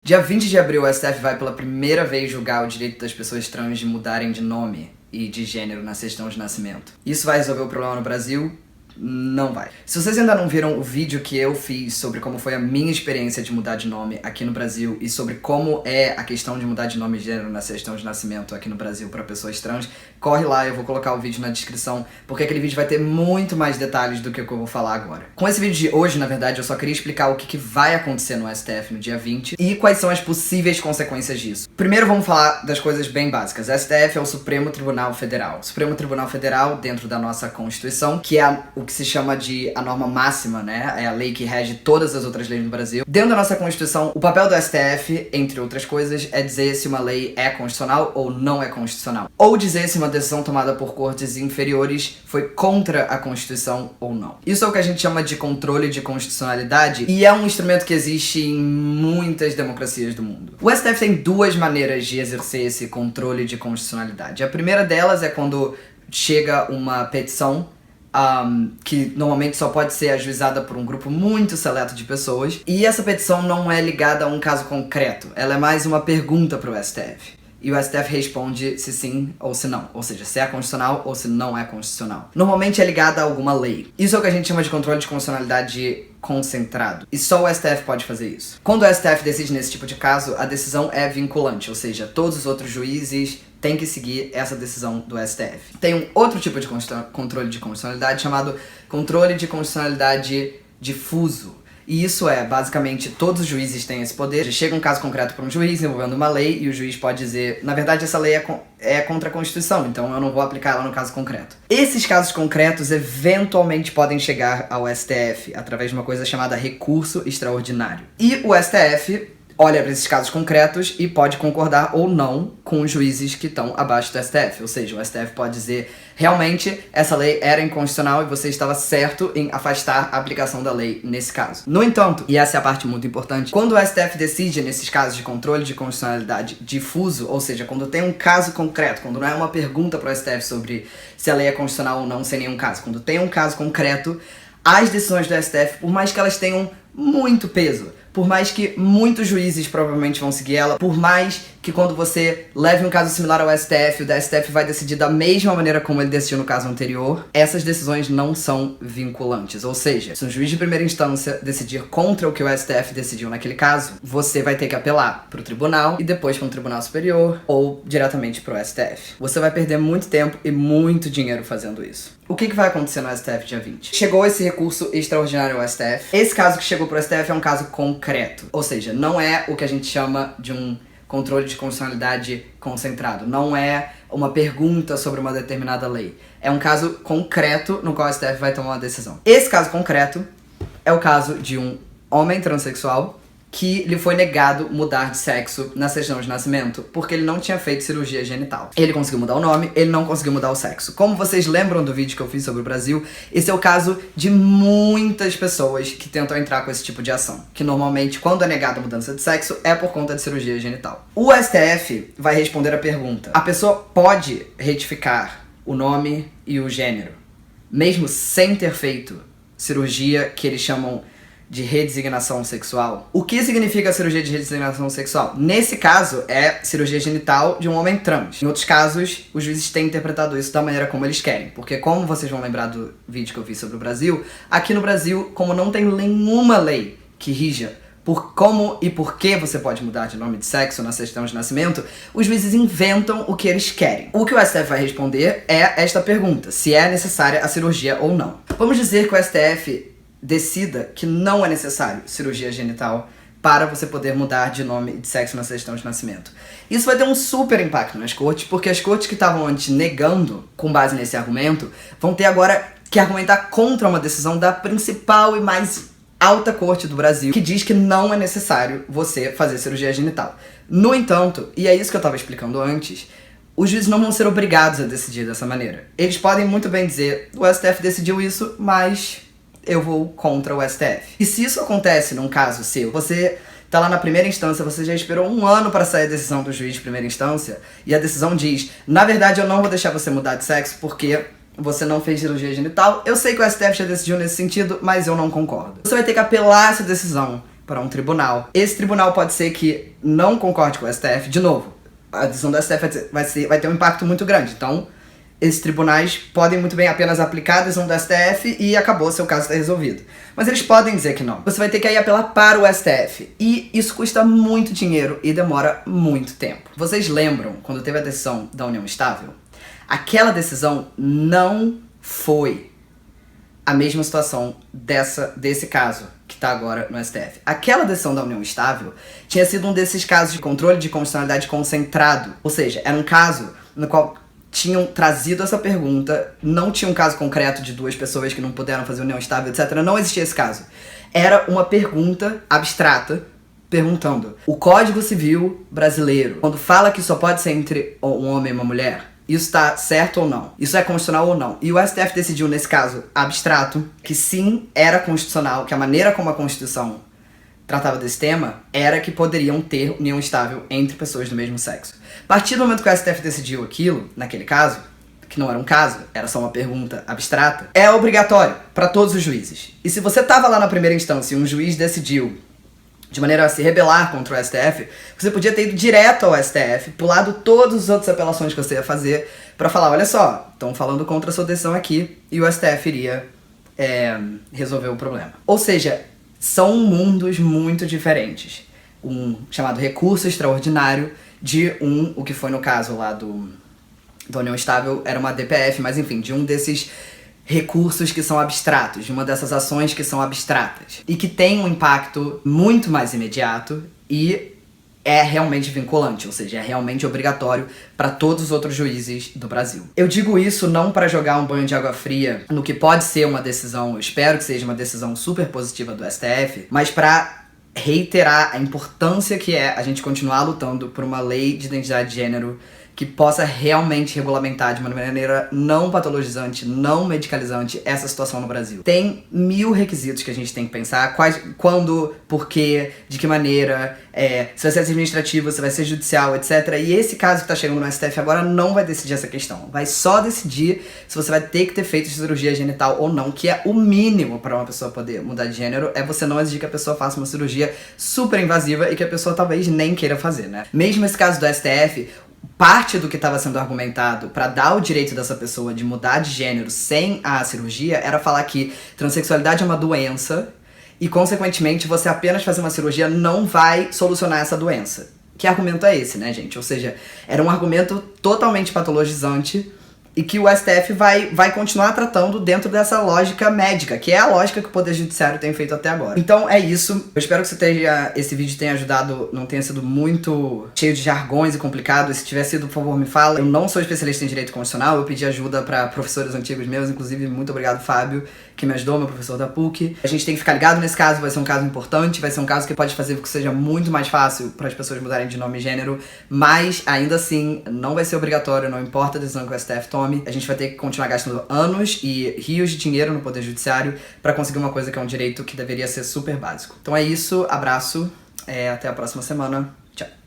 Dia 20 de abril, o STF vai pela primeira vez julgar o direito das pessoas trans de mudarem de nome e de gênero na certidão de nascimento. Isso vai resolver o problema no Brasil? Não vai. Se vocês ainda não viram o vídeo que eu fiz sobre como foi a minha experiência de mudar de nome aqui no Brasil e sobre como é a questão de mudar de nome e gênero na certidão de nascimento aqui no Brasil para pessoas trans, corre lá, eu vou colocar o vídeo na descrição, porque aquele vídeo vai ter muito mais detalhes do que o que eu vou falar agora. Com esse vídeo de hoje, na verdade, eu só queria explicar o que vai acontecer no STF no dia 20 e quais são as possíveis consequências disso. Primeiro vamos falar das coisas bem básicas. O STF é o Supremo Tribunal Federal. O Supremo Tribunal Federal, dentro da nossa Constituição, que é o que se chama de a norma máxima, né? É a lei que rege todas as outras leis no Brasil. Dentro da nossa Constituição, o papel do STF, entre outras coisas, é dizer se uma lei é constitucional ou não é constitucional. Ou dizer se uma decisão tomada por cortes inferiores foi contra a Constituição ou não. Isso é o que a gente chama de controle de constitucionalidade e é um instrumento que existe em muitas democracias do mundo. O STF tem duas maneiras de exercer esse controle de constitucionalidade. A primeira delas é quando chega uma petição que normalmente só pode ser ajuizada por um grupo muito seleto de pessoas, e essa petição não é ligada a um caso concreto, ela é mais uma pergunta para o STF. E o STF responde se sim ou se não, ou seja, se é constitucional ou se não é constitucional. Normalmente é ligada a alguma lei. Isso é o que a gente chama de controle de constitucionalidade concentrado. E só o STF pode fazer isso. Quando o STF decide nesse tipo de caso, a decisão é vinculante, ou seja, todos os outros juízes têm que seguir essa decisão do STF. Tem um outro tipo de controle de constitucionalidade chamado controle de constitucionalidade difuso. E isso é, basicamente, todos os juízes têm esse poder. Chega um caso concreto para um juiz envolvendo uma lei e o juiz pode dizer, na verdade essa lei é contra a Constituição, então eu não vou aplicar ela no caso concreto. Esses casos concretos eventualmente podem chegar ao STF através de uma coisa chamada recurso extraordinário. E o STF olha para esses casos concretos e pode concordar ou não com os juízes que estão abaixo do STF. Ou seja, o STF pode dizer, realmente, essa lei era inconstitucional e você estava certo em afastar a aplicação da lei nesse caso. No entanto, e essa é a parte muito importante, quando o STF decide nesses casos de controle de constitucionalidade difuso, ou seja, quando tem um caso concreto, quando não é uma pergunta para o STF sobre se a lei é constitucional ou não sem nenhum caso, quando tem um caso concreto, as decisões do STF, por mais que elas tenham muito peso, por mais que muitos juízes provavelmente vão seguir ela, por mais que quando você leve um caso similar ao STF, o STF vai decidir da mesma maneira como ele decidiu no caso anterior, essas decisões não são vinculantes. Ou seja, se um juiz de primeira instância decidir contra o que o STF decidiu naquele caso, você vai ter que apelar pro tribunal e depois para um tribunal superior ou diretamente pro STF. Você vai perder muito tempo e muito dinheiro fazendo isso. O que vai acontecer no STF dia 20? Chegou esse recurso extraordinário ao STF. Esse caso que chegou pro STF é um caso concreto. Ou seja, não é o que a gente chama de um controle de constitucionalidade concentrado. Não é uma pergunta sobre uma determinada lei. É um caso concreto no qual o STF vai tomar uma decisão. Esse caso concreto é o caso de um homem transexual que lhe foi negado mudar de sexo na certidão de nascimento porque ele não tinha feito cirurgia genital. Ele conseguiu mudar o nome, ele não conseguiu mudar o sexo. Como vocês lembram do vídeo que eu fiz sobre o Brasil, esse é o caso de muitas pessoas que tentam entrar com esse tipo de ação, que normalmente, quando é negada a mudança de sexo, é por conta de cirurgia genital. O STF vai responder a pergunta: a pessoa pode retificar o nome e o gênero, mesmo sem ter feito cirurgia que eles chamam de redesignação sexual? O que significa a cirurgia de redesignação sexual? Nesse caso, é cirurgia genital de um homem trans. Em outros casos, os juízes têm interpretado isso da maneira como eles querem. Porque, como vocês vão lembrar do vídeo que eu fiz sobre o Brasil, aqui no Brasil, como não tem nenhuma lei que rija por como e por que você pode mudar de nome de sexo na certidão de nascimento, os juízes inventam o que eles querem. O que o STF vai responder é esta pergunta: se é necessária a cirurgia ou não. Vamos dizer que o STF decida que não é necessário cirurgia genital para você poder mudar de nome e de sexo na certidão de nascimento. Isso vai ter um super impacto nas cortes, porque as cortes que estavam antes negando, com base nesse argumento, vão ter agora que argumentar contra uma decisão da principal e mais alta corte do Brasil, que diz que não é necessário você fazer cirurgia genital. No entanto, e é isso que eu estava explicando antes, os juízes não vão ser obrigados a decidir dessa maneira. Eles podem muito bem dizer, o STF decidiu isso, mas eu vou contra o STF. E se isso acontece num caso seu, você tá lá na primeira instância, você já esperou 1 ano para sair a decisão do juiz de primeira instância, e a decisão diz, na verdade eu não vou deixar você mudar de sexo porque você não fez cirurgia genital. Eu sei que o STF já decidiu nesse sentido, mas eu não concordo. Você vai ter que apelar essa decisão para um tribunal. Esse tribunal pode ser que não concorde com o STF. De novo, a decisão do STF vai ter um impacto muito grande. Então, esses tribunais podem muito bem apenas aplicar a decisão do STF e acabou, seu caso está resolvido. Mas eles podem dizer que não. Você vai ter que aí apelar para o STF. E isso custa muito dinheiro e demora muito tempo. Vocês lembram quando teve a decisão da União Estável? Aquela decisão não foi a mesma situação desse caso que está agora no STF. Aquela decisão da União Estável tinha sido um desses casos de controle de constitucionalidade concentrado. Ou seja, era um caso no qual tinham trazido essa pergunta, não tinha um caso concreto de duas pessoas que não puderam fazer união estável, etc. Não existia esse caso. Era uma pergunta abstrata, perguntando: o Código Civil brasileiro, quando fala que só pode ser entre um homem e uma mulher, isso está certo ou não? Isso é constitucional ou não? E o STF decidiu, nesse caso abstrato, que sim, era constitucional, que a maneira como a Constituição tratava desse tema era que poderiam ter união estável entre pessoas do mesmo sexo. A partir do momento que o STF decidiu aquilo, naquele caso, que não era um caso, era só uma pergunta abstrata, é obrigatório para todos os juízes. E se você estava lá na primeira instância e um juiz decidiu de maneira a se rebelar contra o STF, você podia ter ido direto ao STF, pulado todas as outras apelações que você ia fazer, para falar: olha só, estão falando contra a sua decisão aqui, e o STF iria resolver o problema. Ou seja, são mundos muito diferentes. Um chamado recurso extraordinário de o que foi no caso lá da União Estável, era uma DPF, mas enfim, de um desses recursos que são abstratos, de uma dessas ações que são abstratas e que tem um impacto muito mais imediato e é realmente vinculante, ou seja, é realmente obrigatório para todos os outros juízes do Brasil. Eu digo isso não para jogar um banho de água fria no que pode ser uma decisão, eu espero que seja uma decisão super positiva do STF, mas para reiterar a importância que é a gente continuar lutando por uma lei de identidade de gênero que possa realmente regulamentar de uma maneira não patologizante, não medicalizante essa situação no Brasil. Tem 1000 requisitos que a gente tem que pensar: quando, por quê, de que maneira, se vai ser administrativo, se vai ser judicial, etc. E esse caso que tá chegando no STF agora não vai decidir essa questão. Vai só decidir se você vai ter que ter feito cirurgia genital ou não, que é o mínimo para uma pessoa poder mudar de gênero, é você não exigir que a pessoa faça uma cirurgia super invasiva e que a pessoa talvez nem queira fazer, né? Mesmo esse caso do STF, parte do que estava sendo argumentado para dar o direito dessa pessoa de mudar de gênero sem a cirurgia era falar que transexualidade é uma doença e, consequentemente, você apenas fazer uma cirurgia não vai solucionar essa doença. Que argumento é esse, né, gente? Ou seja, era um argumento totalmente patologizante e que o STF vai continuar tratando dentro dessa lógica médica, que é a lógica que o Poder Judiciário tem feito até agora. Então é isso. Eu espero que esse vídeo tenha ajudado, não tenha sido muito cheio de jargões e complicado. Se tiver sido, por favor, me fala. Eu não sou especialista em direito constitucional, eu pedi ajuda para professores antigos meus, inclusive muito obrigado, Fábio, que me ajudou, meu professor da PUC. A gente tem que ficar ligado nesse caso, vai ser um caso importante, vai ser um caso que pode fazer com que seja muito mais fácil para as pessoas mudarem de nome e gênero, mas ainda assim não vai ser obrigatório, não importa a decisão que o STF tome. A gente vai ter que continuar gastando anos e rios de dinheiro no Poder Judiciário para conseguir uma coisa que é um direito que deveria ser super básico. Então é isso, abraço, até a próxima semana. Tchau.